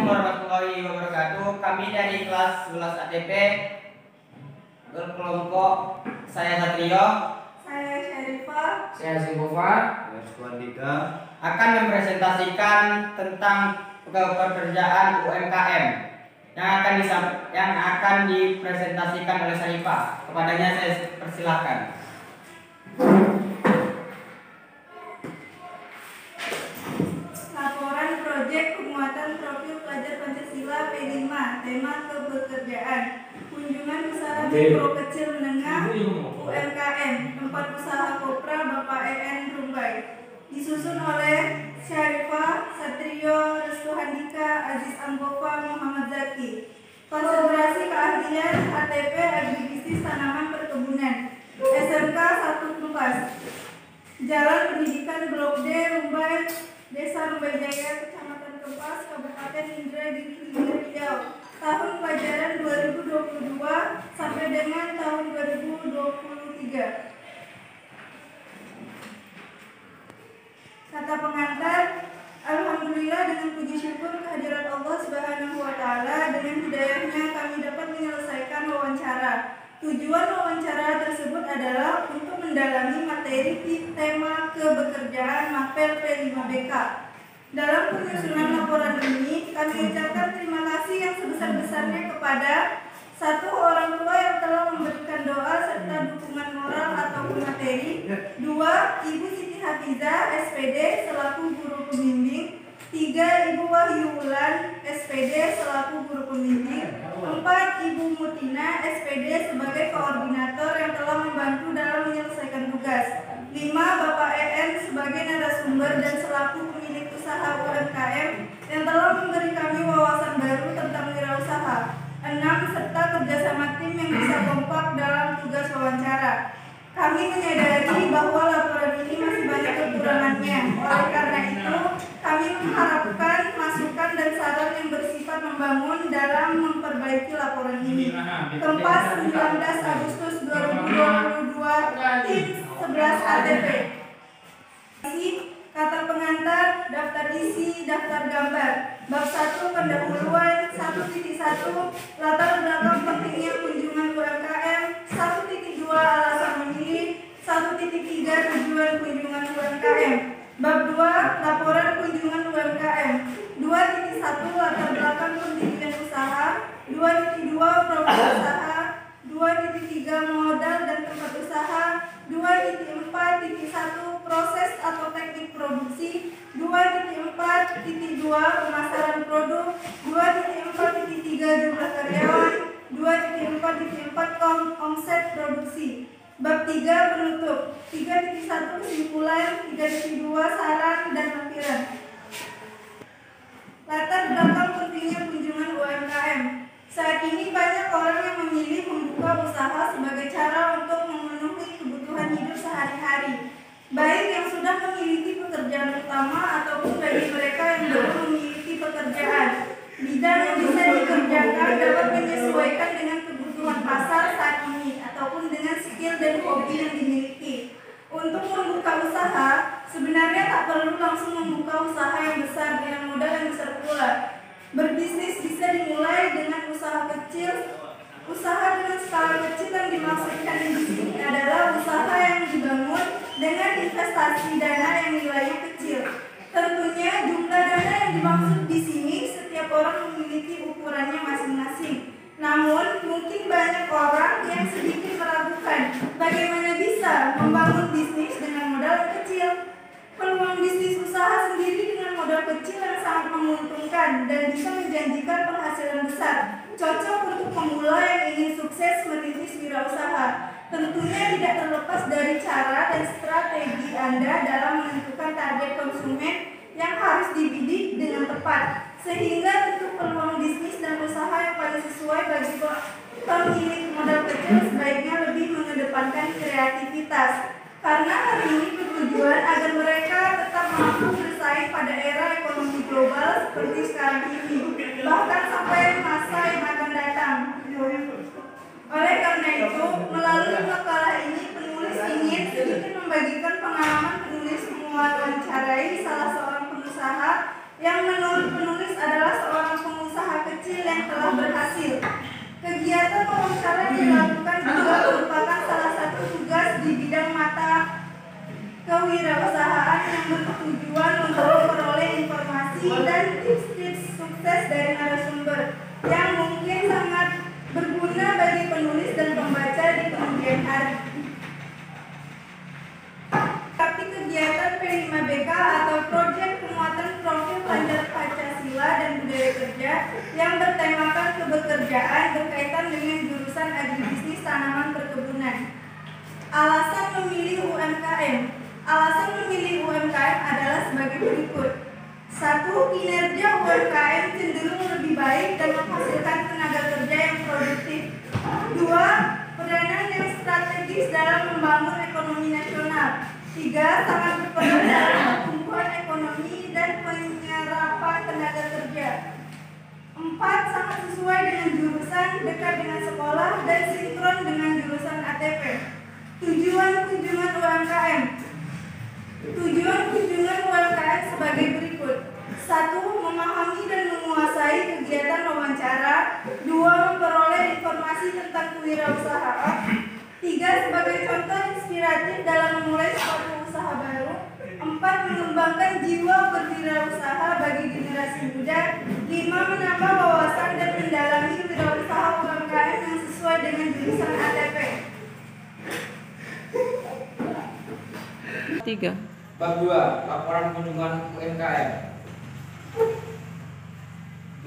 warahmatullahi wabarakatuh. Kami dari kelas 11 ATP berkelompok saya Satrio, saya Syarifah, saya Zibova, akan mempresentasikan tentang pekerjaan UMKM yang akan dipresentasikan oleh Syarifah. Kepadanya saya persilahkan. Laporan proyek penguatan profil pelajar Pancasila P5, tema kepekerjaan, kunjungan usaha mikro kecil menengah UMKM, tempat usaha kopra Bapak EN Rumbai, disusun oleh Syarifah, Satrio, Restu Handika, Aziz Ambova, Muhammad Zaki. Konsentrasi keahlian ATP Agribisnis Tanaman Perkebunan, SMK 1 Kumpas, Jalan Pendidikan Blok D, Rumbai, Desa Rumbai Jaya, Kecamatan Kempas, Kabupaten Indragiri, Riau. Tahun pelajaran 2022 sampai dengan tahun 2023. Kata pengantar, alhamdulillah dengan puji syukur kehadirat Allah Subhanahu wa taala, dengan hidayahnya kami dapat menyelesaikan wawancara. Tujuan wawancara tersebut adalah untuk mendalami materi tema kebekerjaan Mapel P5BK. Dalam penyusunan laporan ini, kami ucapkan terima kasih yang sebesar-besarnya kepada satu, orang tua yang telah memberikan doa serta dukungan moral ataupun materi. Dua, Ibu Siti Hafizah, SPD, selaku guru pembimbing. Tiga, Ibu Wahyu Wulan, SPD, selaku guru pembimbing. Empat, Ibu Mutina, SPD, sebagai koordinator yang telah membantu dalam menyelesaikan tugas. Lima, Bapak EN sebagai narasumber dan selaku pemilik usaha UMKM yang telah memberi kami wawasan baru tentang wirausaha. 6, serta kerjasama tim yang bisa kompak dalam tugas wawancara. Kami menyadari bahwa laporan ini masih banyak kekurangannya. Oleh karena itu, kami mengharapkan masukan dan saran yang bersifat membangun dalam memperbaiki laporan ini. Kempas 19 Agustus 2022, tim 11 ATP. Kata pengantar, daftar isi, daftar gambar. Bab 1, pendahuluan. 1.1, latar belakang pentingnya kunjungan UMKM. 1.2, alasan memilih. 1.3, tujuan kunjungan UMKM. Bab 2, laporan kunjungan UMKM. 2.1, latar belakang pendirian usaha. 2.2, profil usaha. 2.3, modal dan tempat usaha. 2.4.1, proses atau teknik produksi. 2.4.2, pemasaran produk. 2.4.3, jumlah karyawan. 2.4.4, omset produksi. Bab 3, penutup. 3.1, kesimpulan. 3.2, saran dan lampiran. Latar belakang pentingnya kunjungan UMKM. Saat ini banyak orang yang memilih membuka usaha sebagai cara untuk memenuhi kebutuhan hidup sehari-hari, baik yang sudah memiliki pekerjaan utama ataupun bagi mereka yang belum memiliki pekerjaan. Bidang yang bisa dikerjakan dapat menyesuaikan dengan kebutuhan pasar saat ini ataupun dengan skill dan hobi yang dimiliki. Untuk membuka usaha, sebenarnya tak perlu langsung membuka usaha yang besar dengan modal yang besar pula. Berbisnis bisa dimulai dengan usaha kecil. Usaha dengan skala kecil yang dimaksudkan di sini adalah usaha yang dibangun dengan investasi dana yang nilainya kecil. Tentunya jumlah dana yang dimaksud di sini setiap orang memiliki ukurannya masing-masing. Namun mungkin banyak orang yang sedikit meragukan bagaimana bisa membangun bisnis dengan modal kecil. Peluang bisnis usaha sendiri dengan modal kecil yang sangat menguntungkan dan bisa menjanjikan penghasilan besar, cocok untuk pemula yang ingin sukses merintis wirausaha. Tentunya tidak terlepas dari cara dan strategi Anda dalam menentukan target konsumen yang harus dibidik dengan tepat, sehingga bentuk peluang bisnis dan usaha yang paling sesuai bagi pemilik modal kecil sebaiknya lebih mengedepankan kreativitas. Karena hal ini bertujuan agar mereka tetap mampu bersaing pada era ekonomi global seperti sekarang ini, bahkan sampai masa yang akan datang. Oleh karena itu, melalui makalah ini penulis ingin sedikit membagikan pengalaman penulis mewawancarai salah seorang pengusaha yang menurut penulis adalah seorang pengusaha kewirausahaan yang bertujuan untuk memperoleh informasi dan tips-tips sukses dari narasumber yang mungkin sangat berguna bagi penulis dan pembaca di kemudian hari. Tapi kegiatan P5BK atau Proyek Penguatan Profil Pelajar Pancasila dan Budaya Kerja yang bertemakan kebekerjaan berkaitan dengan jurusan agribisnis tanaman perkebunan. Alasan memilih UMKM. Alasan memilih UMKM adalah sebagai berikut. 1. Kinerja UMKM cenderung lebih baik dan menghasilkan tenaga kerja yang produktif. 2. Peranan yang strategis dalam membangun ekonomi nasional. 3. Sangat berperan dalam pertumbuhan ekonomi dan penyerapan tenaga kerja. 4. Sangat sesuai dengan jurusan, dekat dengan sekolah, dan sinkron dengan jurusan ATP. Tujuan kunjungan UMKM. Tujuan kunjungan UMKM sebagai berikut. 1. Memahami dan menguasai kegiatan wawancara. 2. Memperoleh informasi tentang kewirausahaan. 3. Sebagai contoh inspiratif dalam memulai suatu usaha baru. 4. Mengembangkan jiwa berwirausaha bagi generasi muda. 5. Menambah wawasan dan mendalami wirausaha UMKM yang sesuai dengan jurusan ATP. 3. Bab 2. Laporan kunjungan UMKM.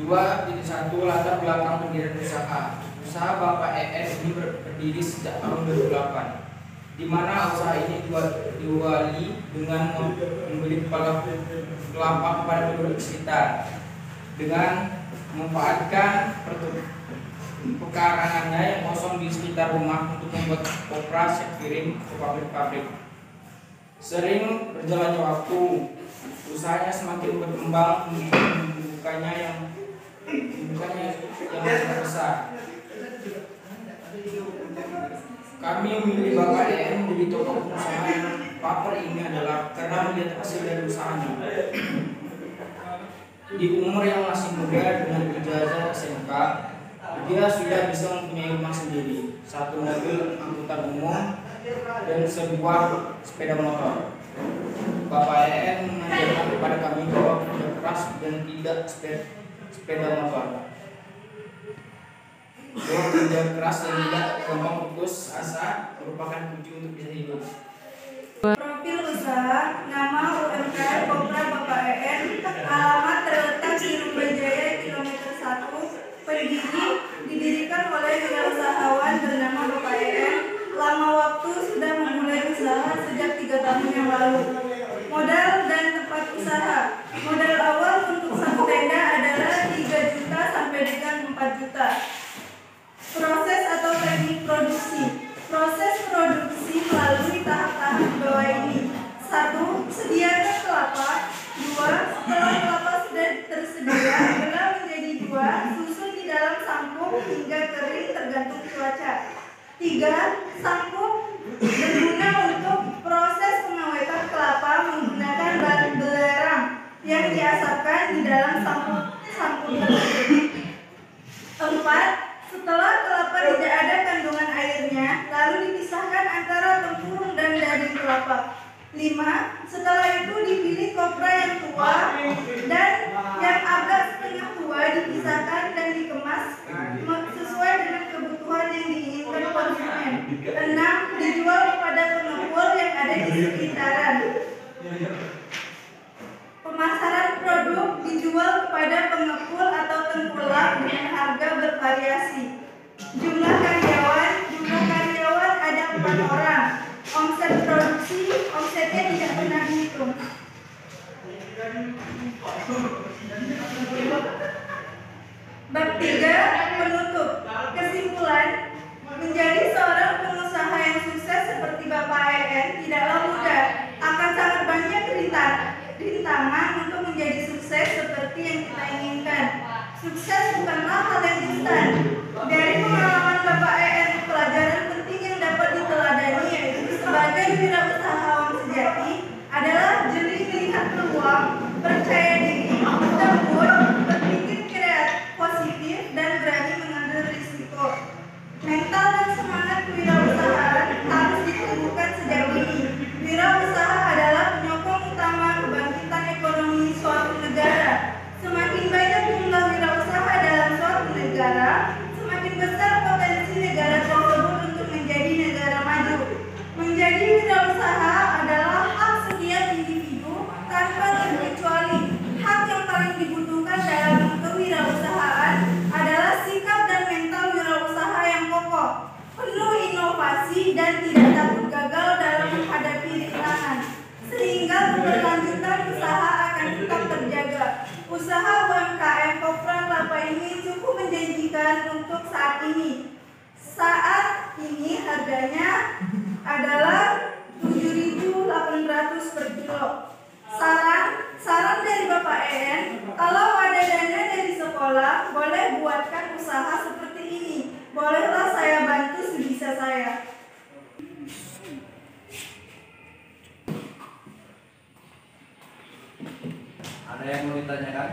2.1. Latar belakang pendirian usaha. Usaha Bapak EN ini berdiri sejak tahun 2008, di mana usaha ini diawali dengan membeli kepala kelapa kepada penduduk sekitar dengan memanfaatkan pekarangannya yang kosong di sekitar rumah untuk membuat operasi kirim ke pabrik-pabrik. Sering berjalannya waktu, usahanya semakin berkembang, membukanya yang besar. Kami memilih Bapak EN menjadi tokoh pengusaha paper ini adalah karena melihat hasil dari usahanya. Di umur yang masih muda dengan ijazah SMK, dia sudah bisa mempunyai rumah sendiri, 1 mobil angkutan umum, dan sebuah sepeda motor. Bapak EN mengajarkan kepada kami bahwa kerja keras dan tidak sepeda motor. Bahwa kerja keras dan tidak gampang putus asa merupakan kunci untuk bisa hidup. Profil usaha, nama UMKM Kopra Bapak EN, alamat terletak di Rumah Jaya kilometer 1, pendiri didirikan oleh wirausahawan bernama Bapak EN, lama waktu sudah memulai usaha sejak 3 tahun yang lalu. Modal dan tempat usaha. Modal awal untuk satu tenda adalah 3 juta sampai dengan 4 juta. Proses atau teknik produksi. Proses produksi melalui tahap-tahap di bawah ini. 1. Sediakan kelapa. 2. Setelah kelapa sudah tersedia, belah menjadi 2, susun di dalam sangkuk hingga kering tergantung cuaca. 3. Sangkuk berguna untuk proses pengawetan kelapa menggunakan belerang yang diasapkan di dalam sangkuk tersebut. 4. Setelah kelapa tidak ada kandungan airnya, lalu dipisahkan antara tempurung dan daging kelapa. 5. Setelah itu dipilih kopra yang tua dan yang agak setengah tua dipisahkan dan dikemas sesuai dengan kebutuhan yang diinginkan konsumen. 6. Dijual kepada pengepul yang ada di sekitaran. Pemasaran produk dijual kepada pengepul atau tengkulak dengan harga bervariasi. Jumlah karyawan ada 4 orang. Omset produksi, omsetnya tidak pernah dihitung. Bab 3, penutup. Kesimpulan, menjadi seorang pengusaha yang sukses seperti Bapak EN tidaklah mudah. Akan sangat banyak rintangan untuk menjadi sukses seperti yang kita inginkan. Sukses bukanlah hal yang instan. Dari pengalaman Bapak EN, pelajaran penting yang dapat diteladani yaitu sebagai wirausahawan sejati adalah jeli melihat peluang, percaya diri, lembut, berpikir positif, dan berani mengambil risiko. Mental dan semangat kewirausahaan harus ditumbuhkan sejak dini. Wirausaha adalah ini. Saat ini harganya adalah 7.800 per kilo. Saran dari Bapak EN, kalau ada dana dari sekolah, boleh buatkan usaha seperti ini. Bolehlah saya bantu sebisa saya. Ada yang mau ditanyakan?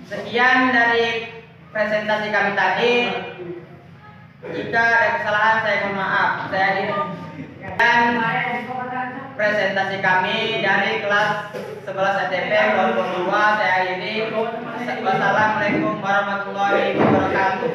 Sekian dari presentasi kami tadi. Jika ada kesalahan saya mohon maaf. Saya dan presentasi kami dari kelas 11 STP kelompok 2 saya akhiri. Wassalamualaikum warahmatullahi wabarakatuh.